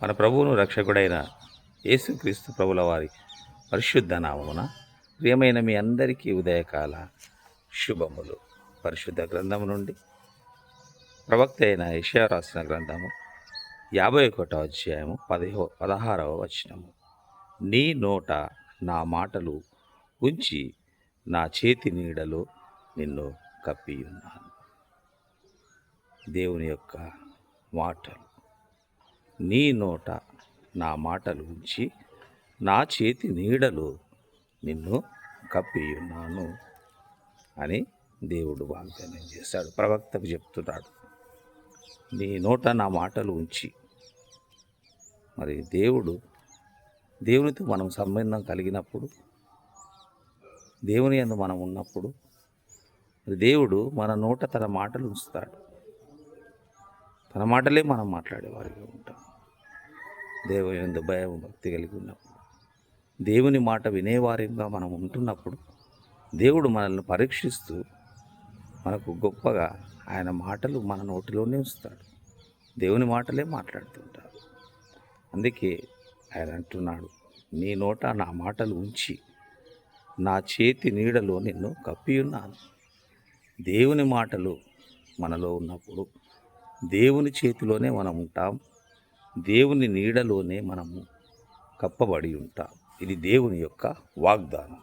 మన ప్రభువును రక్షకుడైన యేసుక్రీస్తు ప్రభుల వారి పరిశుద్ధ నామమున ప్రియమైన మీ అందరికీ ఉదయకాల శుభములు. పరిశుద్ధ గ్రంథము నుండి ప్రవక్త అయిన యెషయా రాసిన గ్రంథము 51వ అధ్యాయము 16వ వచనము. నీ నోట నా మాటలు ఉంచి నా చేతి నీడలో నిన్ను కప్పియున్నాను. దేవుని యొక్క మాటలు, నీ నోట నా మాటలు ఉంచి నా చేతి నీడలో నిన్ను కప్పియున్నాను అని దేవుడు వాగ్దానం చేశాడు. ప్రవక్తకు చెప్తున్నాడు, నీ నోట నా మాటలు ఉంచి. మరి దేవునితో మనం సంబంధం కలిగినప్పుడు, దేవుని యందు మనం ఉన్నప్పుడు దేవుడు మన నోట తన మాటలు ఉంచుతాడు. తన మాటలే మనం మాట్లాడేవారిగా ఉంటాం. దేవుని యందు భయం భక్తి కలిగి ఉన్నప్పుడు, దేవుని మాట వినేవారిగా మనం ఉంటున్నప్పుడు దేవుడు మనల్ని పరీక్షిస్తూ మనకు గొప్పగా ఆయన మాటలు మన నోటిలోనే ఉంచుతాడు. దేవుని మాటలే మాట్లాడుతుంటారు. అందుకే ఆయన అంటున్నాడు, నీ నోట నా మాటలు ఉంచి నా చేతి నీడలో నిన్ను కప్పియున్నాను. దేవుని మాటలు మనలో ఉన్నప్పుడు దేవుని చేతిలోనే మనం ఉంటాం. దేవుని నీడలోనే మనము కప్పబడి ఉంటాం. ఇది దేవుని యొక్క వాగ్దానం.